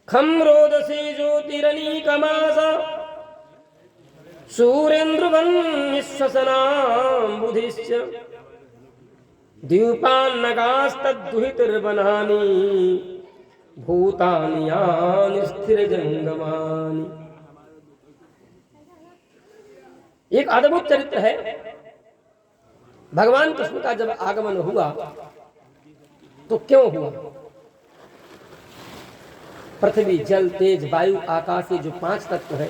खम रोदसी ज्योतिरनीकमास सूर्येन्द्रवन्निश्वसनाम्बुधिश्च द्यूपान्नगास्तद्दुहितर्वनानि भूतानि यानि स्थिरजंगमानि। एक अद्भुत चरित्र है। भगवान कृष्ण का जब आगमन हुआ तो क्यों हुआ? पृथ्वी, जल, तेज, वायु, आकाश, ये जो 5 तत्व है,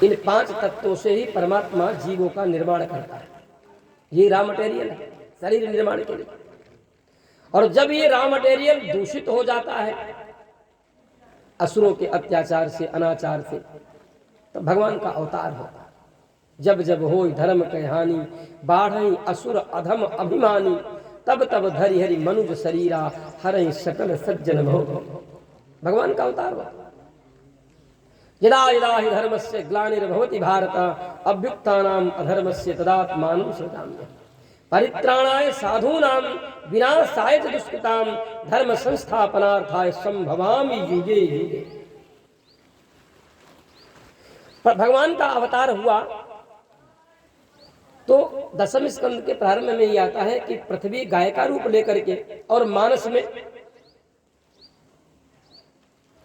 इन 5 तत्वों से ही परमात्मा जीवों का निर्माण करता है। ये रॉ मटेरियल है शरीर निर्माण के लिए। और जब ये रॉ मटेरियल दूषित हो जाता है असुरों के अत्याचार से, अनाचार से, तो भगवान का अवतार होता है। जब जब होई धर्म के हानि, बाढ़ई असुर अधम अभिमानी, तब तब धरि हरि मनुज शरीरा, हरई सकल सज्जन भोग। भगवान का अवतार हुआ। यदा यदा हि धर्मस्य ग्लानिर्भवति भारत, अभ्युत्थानाम् अधर्मस्य तदात्मानं सृजाम्यहम्। परित्राणाय साधूनां विनाशाय च दुष्कृतां, धर्म संस्थापनार्थाय संभवामि युगे युगे। भगवान का अवतार हुआ तो दशम स्कंद के प्रारंभ में ही आता है कि पृथ्वी गाय का रूप लेकर के, और मानस में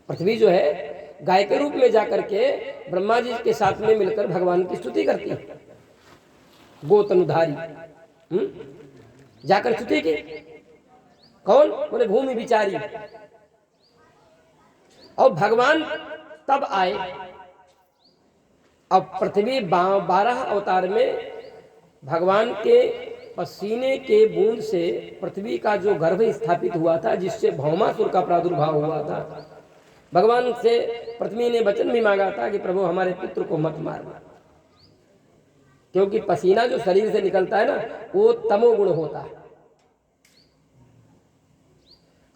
पृथ्वी जो है गाय के रूप में जाकर के ब्रह्मा जी के साथ में मिलकर भगवान की स्तुति करती है। गोतनुधारी जाकर स्तुति की। कौन? बोले भूमि विचारी। और भगवान तब आए। अब पृथ्वी 12 अवतार में भगवान के पसीने के बूंद से पृथ्वी का जो गर्भ स्थापित हुआ था, जिससे भौमासुर का प्रादुर्भाव हुआ था, भगवान से पृथ्वी ने वचन भी मांगा था कि प्रभु हमारे पुत्र को मत मारना, क्योंकि पसीना जो शरीर से निकलता है ना, वो तमोगुण होता है।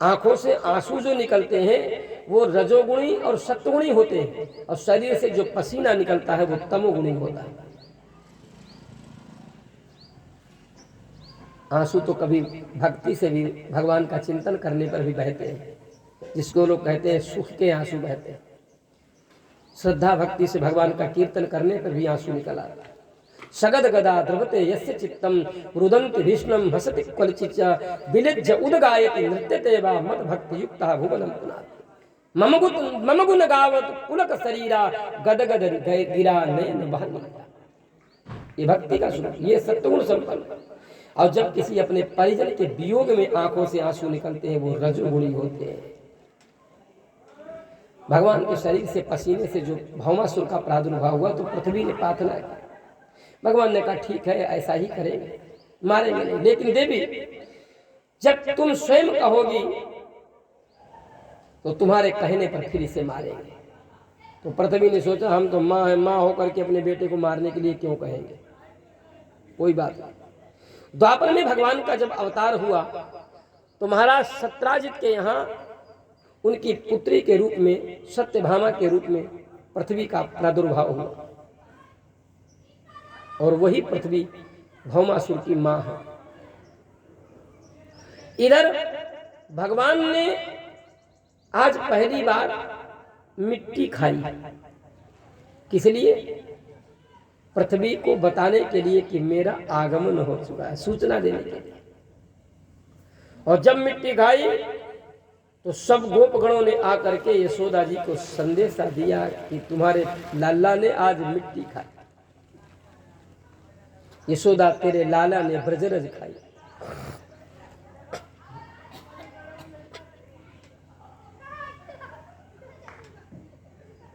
आंखों से आंसू जो निकलते हैं वो रजोगुणी और सत्वगुणी होते हैं, और शरीर से जो पसीना निकलता है वो तमोगुणी होता है। आंसू तो कभी भक्ति से भी, भगवान का चिंतन करने पर भी बहते हैं, जिसको लोग कहते हैं सुख के आंसू बहते हैं। श्रद्धा भक्ति से भगवान का कीर्तन करने पर भी आंसू निकल आता है। सगद गदा द्रवते यस्य चित्तम रुदन्ति भीष्णम हसति क्वचिच्च विलिज्ज उदगायति नृत्यते वा मद भक्ति युक्तः भुवनं पुनाति। मम गुण गावत पुलक शरीरा गदगद गिरा नयन बहनीया। ये भक्ति का स्वरूप, ये सत्वगुण संपन्न। और जब किसी अपने परिजन के वियोग में आंखों से आंसू निकलते हैं, वो रजोगुणी होते हैं। भगवान के शरीर से पसीने से जो भौमासुर का प्रादुर्भाव हुआ तो पृथ्वी ने प्रार्थना की। भगवान ने कहा ठीक है, ऐसा ही करेंगे, मारेंगे नहीं, लेकिन देवी जब तुम स्वयं कहोगी तो तुम्हारे कहने पर फिर इसे मारेंगे। तो पृथ्वी ने सोचा हम तो माँ है, माँ होकर के अपने बेटे को मारने के लिए क्यों कहेंगे, कोई बात नहीं। द्वापर में भगवान का जब अवतार हुआ तो महाराज सत्राजित के यहाँ उनकी पुत्री के रूप में, सत्यभामा के रूप में पृथ्वी का प्रादुर्भाव हुआ, और वही पृथ्वी भौमासुर की मां है। इधर भगवान ने आज पहली बार मिट्टी खाई। किस लिए? पृथ्वी को बताने के लिए कि मेरा आगमन हो चुका है, सूचना देने के लिए। और जब मिट्टी खाई तो सब गोपगणों ने आकर के यशोदा जी को संदेशा दिया कि तुम्हारे लाला ने आज मिट्टी खाई। यशोदा तेरे लाला ने ब्रजरज खाई।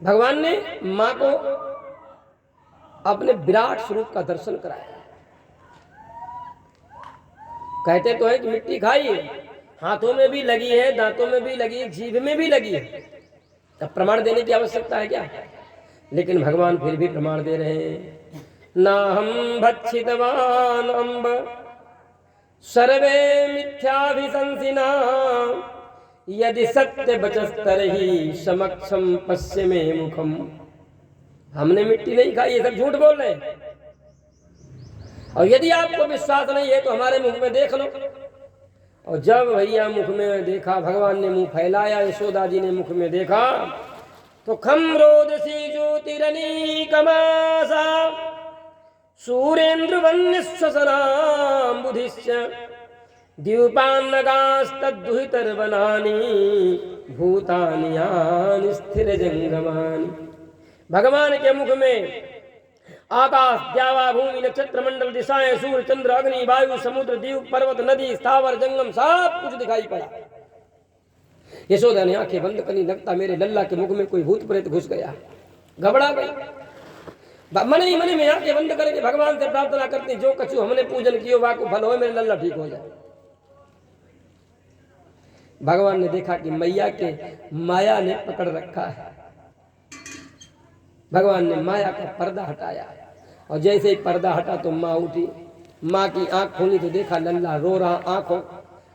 भगवान ने मां को अपने विराट स्वरूप का दर्शन कराया। कहते तो है कि मिट्टी खाई, हाथों में भी लगी है, दांतों में भी लगी है, जीभ में भी लगी है, तब प्रमाण देने की आवश्यकता है क्या? लेकिन भगवान फिर भी प्रमाण दे रहे हैं। ना हम भक्षितवान अम्ब सर्वे मिथ्याभिशंसिना, यदि सत्य बचस्तरहि समक्षम पश्य में मुखम। हमने मिट्टी नहीं खाई, ये सब झूठ बोल रहे हैं। और यदि आपको विश्वास नहीं है तो हमारे मुख में देख लो। और जब भैया मुख में देखा, भगवान ने मुंह फैलाया, यशोदा जी ने मुख में देखा तो खम्रोदसी ज्योतिरनीकमासा सूरेन्द्र वन्यश्वसनां बुधिश्च द्यूपान्नगास्तद्दुहितर्वनानि भूतानि यानि स्थिर जंगमानि। भगवान के मुख में आकाश, द्यावा, भूमि, नक्षत्र मंडल, दिशाएं, सूर्य, चंद्र, अग्नि, वायु, समुद्र, द्वीप, पर्वत, नदी, स्थावर, जंगम सब कुछ दिखाई पड़ा। यशोदा ने आंखें बंद करनी, लगता मेरे लल्ला के मुख में कोई भूत प्रेत घुस गया। घबरा गई, मन ही मन में आंखें बंद करके भगवान से प्रार्थना करती, जो कछु हमने पूजन कियो वाको फल हो, मेरे लल्ला ठीक हो जाए। भगवान ने देखा कि मैया के माया ने पकड़ रखा है। भगवान ने माया का पर्दा हटाया और जैसे ही पर्दा हटा तो माँ उठी। माँ की आंख खोली तो देखा लल्ला रो रहा आंखों।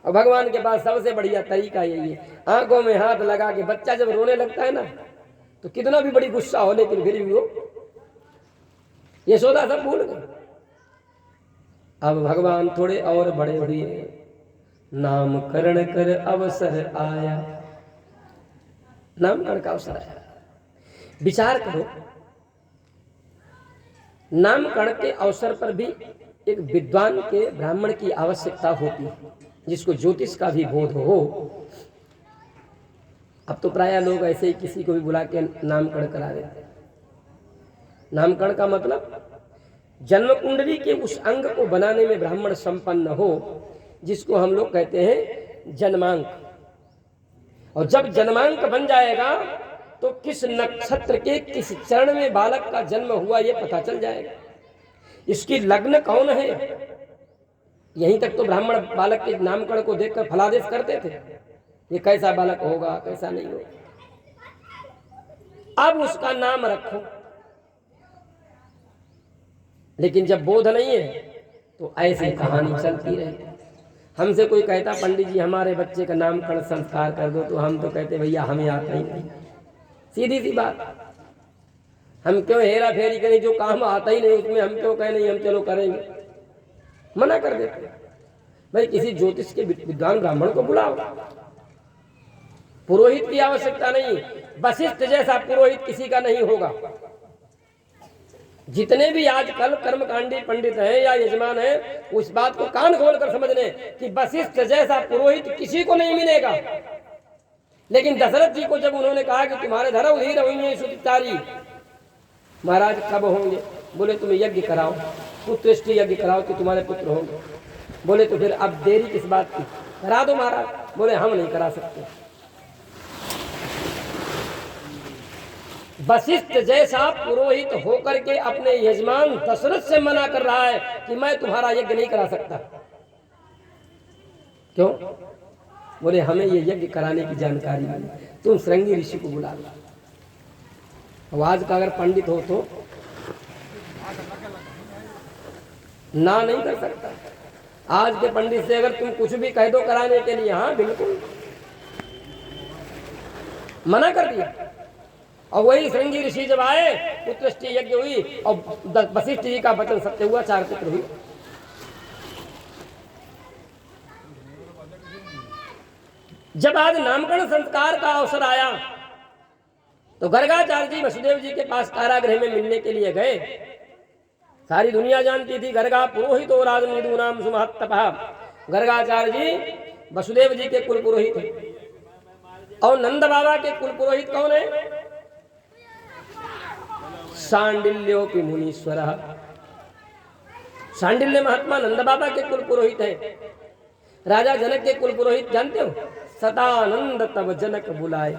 और भगवान के पास सबसे बढ़िया तरीका यही है, आंखों में हाथ लगा के, बच्चा जब रोने लगता है ना तो कितना भी बड़ी गुस्सा हो लेकिन फिर भी वो, यशोदा सब भूल गई। अब भगवान थोड़े और बड़े हुए, नामकरण कर अवसर आया। नामकरण का अवसर आया। विचार करो, नामकरण के अवसर पर भी एक विद्वान के, ब्राह्मण की आवश्यकता होती है, जिसको ज्योतिष का भी बोध हो। अब तो प्राय लोग ऐसे ही किसी को भी बुला के नामकरण करा देते हैं। नामकरण का मतलब जन्म कुंडली के उस अंग को बनाने में ब्राह्मण संपन्न हो, जिसको हम लोग कहते हैं जन्मांक। और जब जन्मांक बन जाएगा तो किस नक्षत्र के किस चरण में बालक का जन्म हुआ ये पता चल जाएगा। इसकी लग्न कौन है, यहीं तक तो ब्राह्मण बालक के नामकरण को देखकर फलादेश करते थे, ये कैसा बालक होगा कैसा नहीं होगा। अब उसका नाम रखो, लेकिन जब बोध नहीं है तो ऐसी कहानी चलती रहती। हमसे कोई कहता पंडित जी हमारे बच्चे का नामकरण संस्कार कर दो, तो हम तो कहते भैया हमें आता ही नहीं। सीधी सी बात, हम क्यों हेरा फेरी करें, जो काम आता ही नहीं उसमें हम क्यों कहें नहीं हम चलो करेंगे, मना कर देते। भाई किसी ज्योतिष के विद्वान ब्राह्मण को बुलाओ, पुरोहित की आवश्यकता नहीं। वशिष्ठ जैसा पुरोहित किसी का नहीं होगा। जितने भी आजकल कर्मकांडी पंडित हैं या यजमान हैं, उस बात को कान खोलकर समझ लें कि वशिष्ठ जैसा पुरोहित किसी को नहीं मिलेगा। लेकिन दशरथ जी को जब उन्होंने कहा कि तुम्हारे धर्म ही रहोगे सुतिचारी, महाराज कब होंगे? बोले तुम यज्ञ कराओ, पुत्रष्टि यज्ञ कराओ कि तुम्हारे पुत्र होंगे। बोले तो फिर अब देरी किस बात की, करा दो महाराज। बोले हम नहीं करा सकते। वशिष्ठ जैसा पुरोहित होकर के अपने यजमान दशरथ से मना कर रहा है कि मैं तुम्हारा यज्ञ नहीं करा सकता। क्यों? बोले हमें ये यज्ञ कराने की जानकारी नहीं, तुम श्रृंगी ऋषि को बुला लो। आज का अगर पंडित हो तो ना नहीं कर सकता। आज के पंडित से अगर तुम कुछ भी कह दो कराने के लिए, हाँ बिल्कुल, मना कर दिया। और वही श्रृंगी ऋषि जब आए, पुत्रष्टि यज्ञ हुई और वशिष्ठ जी का वचन सत्य हुआ, 4 पुत्र हुए। जब आज नामकरण संस्कार का अवसर आया तो गर्गाचार्य जी वसुदेव जी के पास कारागृह में मिलने के लिए गए। सारी दुनिया जानती थी गर्गा पुरोहितो राजनिधूनाम सुमहत्तपः। गर्गाचार्य जी वसुदेव जी के कुल पुरोहित हैं। और नंद बाबा के कुल पुरोहित कौन है? सांडिल्योपि मुनीश्वरः। सांडिल्य महात्मा नंद बाबा के कुल पुरोहित है। राजा जनक के कुल पुरोहित जानते हो? सदानंद तब जनक बुलाए।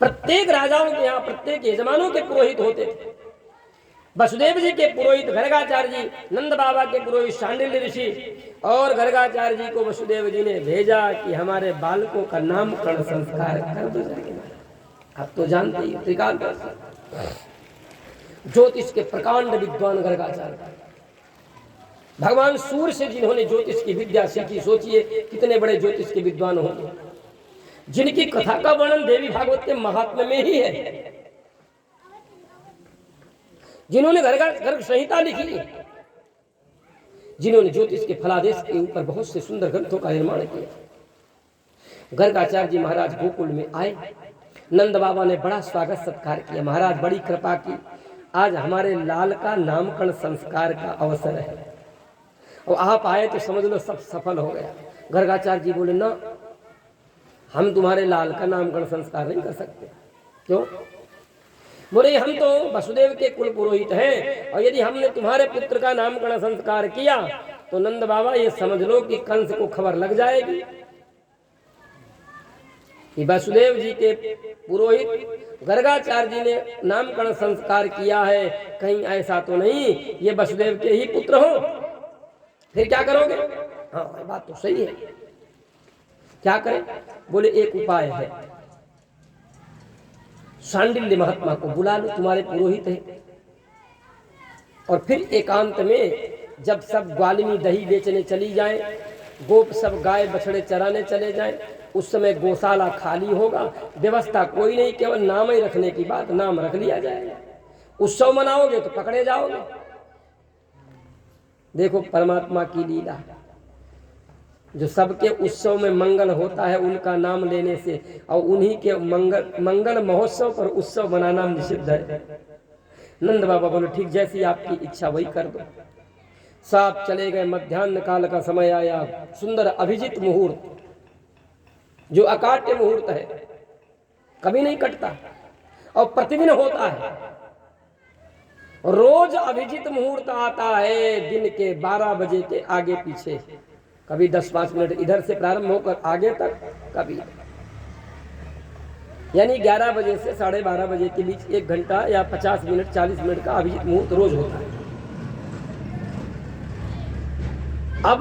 प्रत्येक राजाओं के यहाँ प्रत्येक यजमानों के पुरोहित होते थे। वसुदेव जी के पुरोहित गर्गाचार्य जी, नंद बाबा के पुरोहित शांडिल्य ऋषि। और गर्गाचार्य जी को वसुदेव जी ने भेजा कि हमारे बालकों का नामकरण संस्कार कर दो जाए। आप तो जानते ही त्रिकाल ज्योतिष के प्रकांड विद्वान गर्गाचार्य, भगवान सूर्य से जिन्होंने ज्योतिष की विद्या सीखी, सोचिए कितने बड़े ज्योतिष के विद्वान होंगे, जिनकी कथा का वर्णन देवी भागवत के महात्म्य में ही है, जिन्होंने गर्ग संहिता लिखी, जिन्होंने ज्योतिष के फलादेश के ऊपर बहुत से सुंदर ग्रंथों का निर्माण किया। गर्गाचार्य जी महाराज गोकुल में आए, नंद बाबा ने बड़ा स्वागत सत्कार किया। महाराज बड़ी कृपा की, आज हमारे लाल का नामकरण संस्कार का अवसर है और आप आए तो समझ लो सब सफल हो गया। गर्गाचार्य जी बोले ना, हम तुम्हारे लाल का नामकरण संस्कार नहीं कर सकते। क्यों? बोले हम तो वसुदेव के कुल पुरोहित हैं और यदि हमने तुम्हारे पुत्र का नामकरण संस्कार किया तो नंद बाबा ये समझ लो कि कंस को खबर लग जाएगी कि वसुदेव जी के पुरोहित गर्गाचार्य जी ने नामकरण संस्कार किया है, कहीं ऐसा तो नहीं ये वसुदेव के ही पुत्र हो। फिर क्या करोगे? हाँ बात तो सही है, क्या करें? बोले एक उपाय है, शांडिल्य महात्मा को बुला लो, तुम्हारे पुरोहित है। और फिर एकांत में जब सब ग्वालिनी दही बेचने चली जाए, गोप सब गाय बछड़े चराने चले जाए, उस समय गौशाला खाली होगा, व्यवस्था कोई नहीं, केवल नाम ही रखने की बात, नाम रख लिया जाएगा। उत्सव मनाओगे तो पकड़े जाओगे। देखो परमात्मा की लीला, जो सबके उत्सव में मंगल होता है उनका नाम लेने से, और उन्हीं के मंगल महोत्सव पर उत्सव मनाना निषिद्ध है। नंद बाबा बोले ठीक, जैसी आपकी इच्छा वही कर दो। साहब चले गए। मध्याह्न काल का समय आया, सुंदर अभिजित मुहूर्त, जो अकाट्य मुहूर्त है, कभी नहीं कटता और प्रतिदिन होता है। रोज अभिजित मुहूर्त आता है दिन के 12 बजे के आगे पीछे, कभी 10-5 मिनट इधर से प्रारंभ होकर आगे तक, कभी यानी 11 बजे से 12:30 बजे के बीच 1 घंटा या 50 मिनट 40 मिनट का अभिजित मुहूर्त रोज होता है। अब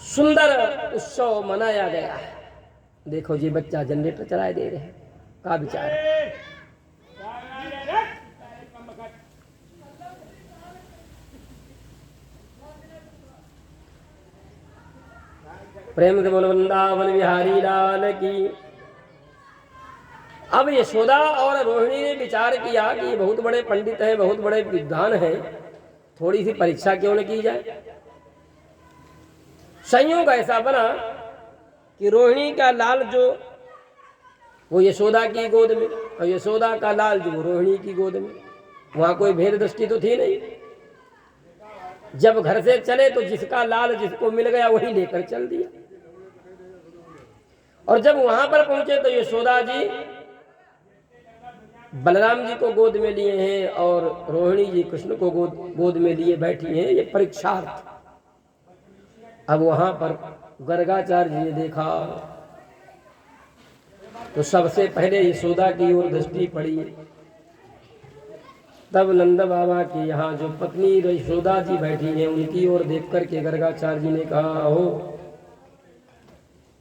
सुंदर उत्सव मनाया गया है। देखो जी बच्चा जनरेटर चलाए दे रहे हैं, का विचार है? प्रेम से बोलो वृंदावन बिहारी लाल की। अब यशोदा और रोहिणी ने विचार किया कि ये बहुत बड़े पंडित हैं, बहुत बड़े विद्वान हैं, थोड़ी सी परीक्षा क्यों न की जाए। संयोग ऐसा बना कि रोहिणी का लाल जो वो यशोदा की गोद में और यशोदा का लाल जो रोहिणी की गोद में, वहां कोई भेद दृष्टि तो थी नहीं। जब घर से चले तो जिसका लाल जिसको मिल गया वही लेकर चल दिया। और जब वहां पर पहुंचे तो यशोदा जी बलराम जी को गोद में लिए हैं और रोहिणी जी कृष्ण को गोद में लिए बैठी हैं, ये परीक्षार्थ। अब वहां पर गर्गाचार्य जी ने देखा तो सबसे पहले यशोदा की ओर दृष्टि पड़ी। तब नंद बाबा की यहाँ जो पत्नी यशोदा जी बैठी हैं उनकी ओर देख करके गर्गाचार्य जी ने कहा, हो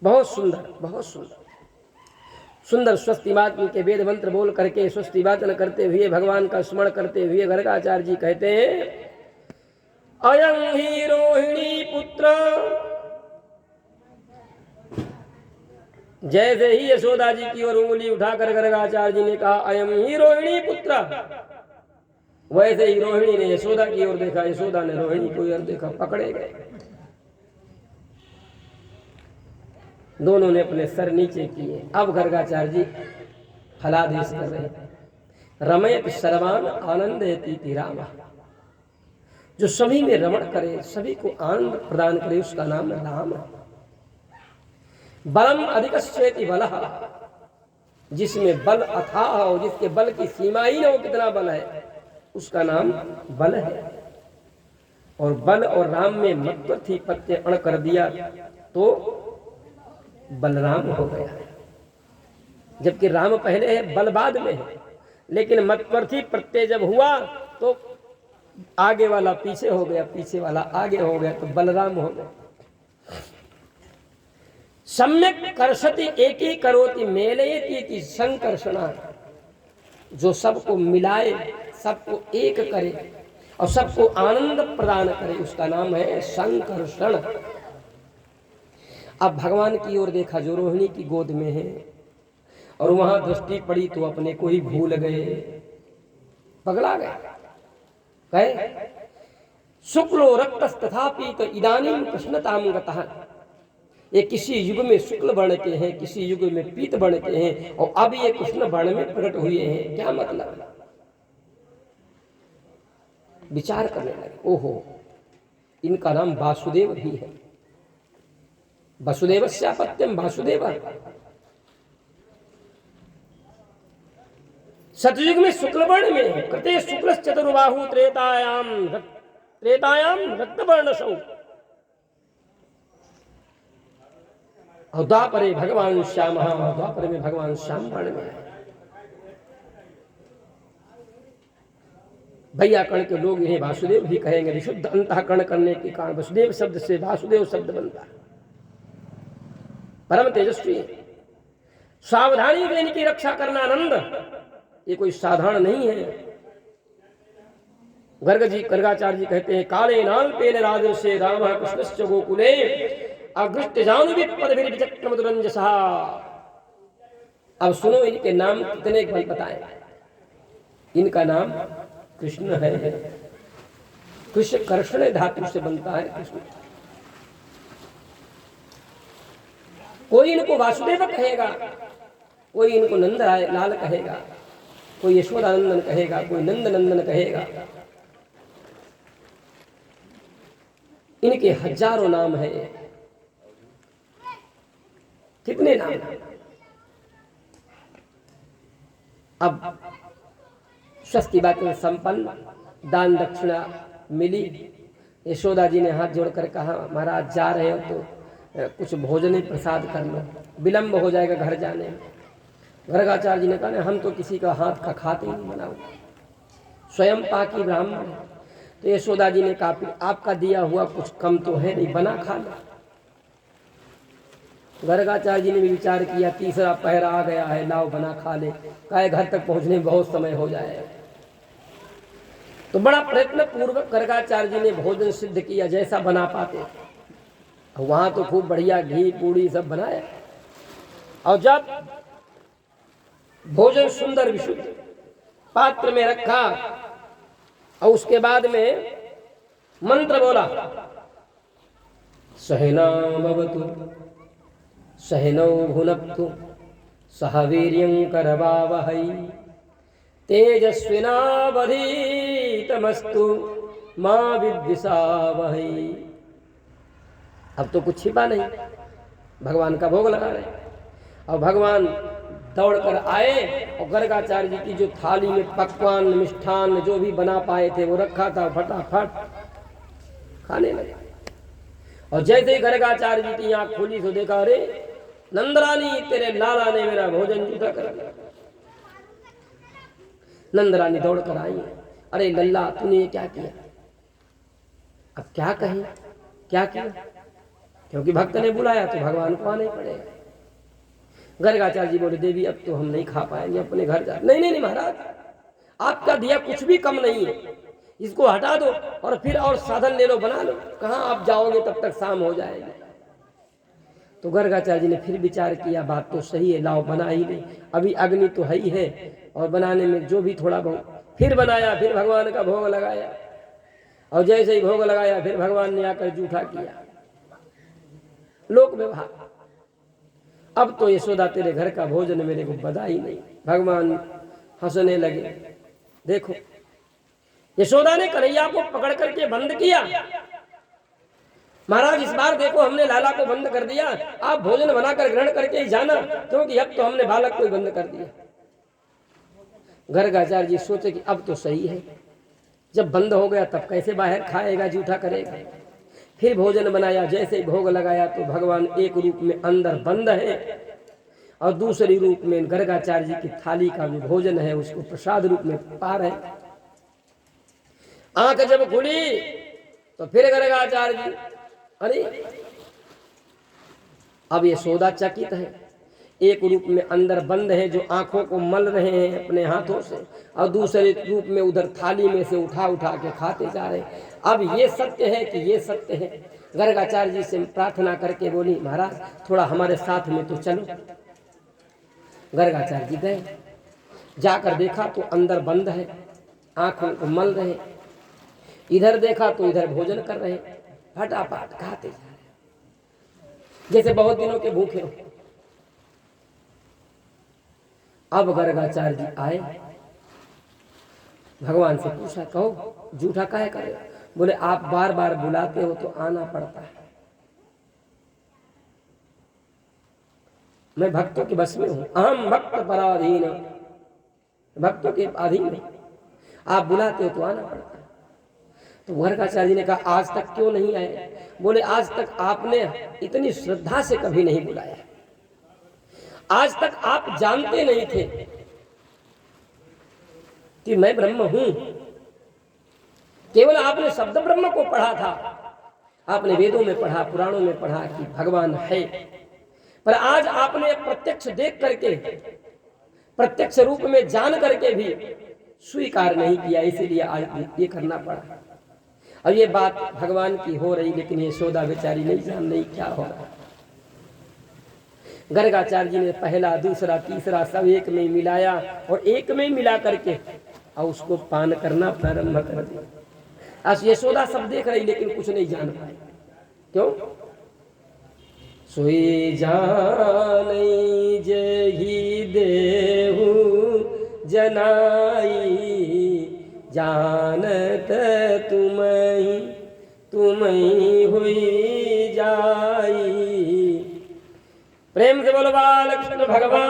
बहुत सुंदर, बहुत सुंदर सुंदर स्वस्ति वाचन के वेद मंत्र बोल करके स्वस्ति वाचन करते हुए भगवान का स्मरण करते हुए गर्गाचार्य जी कहते हैं, अयं ही रोहिणी पुत्र। जैसे ही यशोदा जी की ओर उंगली उठाकर गर्गाचार्य जी ने कहा अयं ही रोहिणी पुत्र, वैसे ही रोहिणी ने यशोदा की ओर देखा, यशोदा ने रोहिणी की ओर देखा, पकड़े गए। दोनों ने अपने सर नीचे किए। अब गर्गाचार्य जी फलादेश कर रहे हैं, रमयत सर्वान आनंदयति राम, जो सभी में रमण करे, सभी को आनंद प्रदान करे, उसका नाम राम है। बलम अधिकश्चेति बलः, जिसमें बल अथाह हो, जिसके बल की सीमा ही न हो कितना बल है, उसका नाम बल है। और बल और राम में मत्वर्थी प्रत्यय अण कर दिया तो बलराम हो गया। जबकि राम पहले है, बल बाद में है, लेकिन मत्वर्थी प्रत्यय जब हुआ तो आगे वाला पीछे हो गया, पीछे वाला आगे हो गया, तो बलराम हो गया। सम्यक कर्षति एकी करोति मेलयति संकर्षणा, जो सबको मिलाए, सबको एक करे और सबको आनंद प्रदान करे, उसका नाम है संकर्षण। अब भगवान की ओर देखा जो रोहिणी की गोद में है, और वहां दृष्टि पड़ी तो अपने को ही भूल गए, पगला गए। कहे शुक्लो रक्तस्तथापि तो इदानीम कृष्णताम गतः। ये किसी युग में शुक्ल वर्ण के हैं, किसी युग में पीत वर्ण के हैं, और अब ये कृष्ण वर्ण में प्रकट हुए हैं। क्या मतलब? विचार करने लगे, ओहो, इनका नाम वासुदेव भी है। वसुदेवस्यापत्यम वासुदेव। सतयुग में शुक्ल वर्ण में है। कृते शुक्ल चतुर्बाहु त्रेतायाम रक्तवर्णसौ। और द्वापरे भगवान श्याम, द्वापर में भगवान श्याम वर्ण में है। वैयाकरण के लोग इन्हें वासुदेव भी कहेंगे। विशुद्ध अंतःकरण करने के कारण वसुदेव शब्द से वासुदेव शब्द बनता है। परम तेजस्वी, सावधानी से इनकी रक्षा करना आनंद, ये कोई साधारण नहीं है। गर्गाचार्य जी कहते हैं, काले नाल पेन राजर्षे राम कृष्णश्च गोकुले अगृष्ट जानुवित पदभिर विचक्रम दुरंजसः। अब सुनो, इनके नाम कितने बल बताए। इनका नाम कृष्ण है। कृष्ण कर्षण धातु से बनता है कृष्ण। कोई इनको वासुदेव कहेगा, कोई इनको नंद लाल कहेगा, कोई यशोदानंदन कहेगा, कोई नंद नंदन कहेगा। इनके हजारों नाम है। कितने नाम है? अब स्वस्थ की बात में संपन्न, दान दक्षिणा मिली। यशोदा जी ने हाथ जोड़कर कहा, महाराज जा रहे हो तो कुछ भोजन प्रसाद कर लो, विलंब हो जाएगा घर जाने में। गर्गाचार्य जी ने कहा, हम तो किसी का हाथ का खाते ही नहीं बनाओ, स्वयं पाकी ब्राह्मण। तो यशोदा जी ने कहा, आपका दिया हुआ कुछ कम तो है नहीं, बना खा लो। गर्गाचार्य जी ने भी विचार किया, तीसरा पहरा आ गया है, लाओ बना खा ले। कहा, घर तक पहुंचने में बहुत समय हो जाएगा। तो बड़ा प्रयत्न पूर्वक गर्गाचार्य जी ने भोजन सिद्ध किया, जैसा बना पाते। वहां तो खूब बढ़िया घी पूड़ी सब बनाया, और जब भोजन सुंदर विशुद्ध पात्र में रखा, और उसके बाद में मंत्र बोला, सहना भवतु सहनौ भुनक्तु सह वीर्यं करवावहै तेजस्विनावधीतमस्तु मा विद्विषावहै। अब तो कुछ छिपा नहीं, भगवान का भोग लगा रहे। और भगवान दौड़ कर आए, और गर्गाचार्य जी की जो थाली में पकवान मिष्ठान जो भी बना पाए थे वो रखा था, फटाफट खाने लगे। और जैसे ही गर्गाचार्य जी की आंख खोली तो देखा, अरे नंदरानी, तेरे लाला ने मेरा भोजन जूठा कर दिया। नंदरानी दौड़ कर आई, अरे लल्ला, तूने ये क्या किया? अब क्या कहें, क्या किया? क्योंकि भक्त ने बुलाया तो भगवान को आना ही पड़ेगा। गर्गाचार्य जी बोले, देवी अब तो हम नहीं खा पाएंगे, अपने घर जा। नहीं नहीं नहीं महाराज, आपका दिया कुछ भी कम नहीं है, इसको हटा दो और फिर और साधन ले लो, बना लो। कहाँ आप जाओगे, तब तक शाम हो जाएगी। तो गर्गाचार्य जी ने फिर विचार किया, बात तो सही है, लाओ बना ही ले, अभी अग्नि तो है ही है, और बनाने में जो भी थोड़ा बहुत। फिर बनाया, फिर भगवान का भोग लगाया, और जैसे ही भोग लगाया फिर भगवान ने आकर जूठा किया। लोक व्यवहार। अब तो यशोदा, तेरे घर का भोजन मेरे को बदा ही नहीं। भगवान हंसने लगे। देखो, यशोदा ने कन्हैया को पकड़ करके बंद किया। महाराज, इस बार देखो, हमने लाला को बंद कर दिया, आप भोजन बनाकर ग्रहण करके ही जाना, क्योंकि अब तो हमने बालक को ही बंद कर दिया। गर्गाचार्य जी सोचे कि अब तो सही है, जब बंद हो गया तब कैसे बाहर खाएगा, जूठा करेगा। फिर भोजन बनाया, जैसे ही भोग लगाया तो भगवान एक रूप में अंदर बंद है, और दूसरे रूप में गर्गाचार्य जी की थाली का जो भोजन है उसको प्रसाद रूप में पा रहे। आंख जब खुली तो फिर गर्गाचार्य जी, अरे अब ये यशोदा चकित है, एक रूप में अंदर बंद है जो आंखों को मल रहे हैं अपने हाथों से, और दूसरे रूप में उधर थाली में से उठा उठा के खाते जा रहे। अब ये सत्य है कि ये सत्य है? गर्गाचार्य जी से प्रार्थना करके बोली, महाराज थोड़ा हमारे साथ में तो चलो। गर्गाचार्य जी गए, जाकर देखा तो अंदर बंद है, आंखों को मल रहे। इधर देखा तो इधर भोजन कर रहे, फटाफट खाते जा रहे, जैसे बहुत दिनों के भूखे हो। अब गर्गाचार्य जी आए, भगवान से पूछा, कहो जूठा काहे करे? बोले आप बार बार बुलाते हो तो आना पड़ता है, मैं भक्तों के बस में हूं, अहम भक्त पराधीन, भक्तों के अधीन हूं, आप बुलाते हो तो आना पड़ता है। तो गर्गाचार्य जी ने कहा आज तक क्यों नहीं आए? बोले आज तक आपने इतनी श्रद्धा से कभी नहीं बुलाया, आज तक आप जानते नहीं थे कि मैं ब्रह्म हूं, केवल आपने शब्द ब्रह्म को पढ़ा था, आपने वेदों में पढ़ा, पुराणों में पढ़ा कि भगवान है, पर आज आपने प्रत्यक्ष देख करके, प्रत्यक्ष रूप में जान करके भी स्वीकार नहीं किया, इसीलिए आज ये करना पड़ा। अब ये बात भगवान की हो रही, लेकिन यशोदा बेचारी नहीं जान रही क्या हो रहा। गर्गाचार्य जी ने पहला दूसरा तीसरा सब एक में मिलाया और एक में मिला करके और उसको पान करना प्रारंभ कर दिया। आज यशोदा सब देख रही लेकिन कुछ नहीं जान पाई, क्यों? सोई जानै जेहि देहु जनाई, जानत तुम्हीं हुई जाई। प्रेम से बोलो बालकृष्ण भगवान।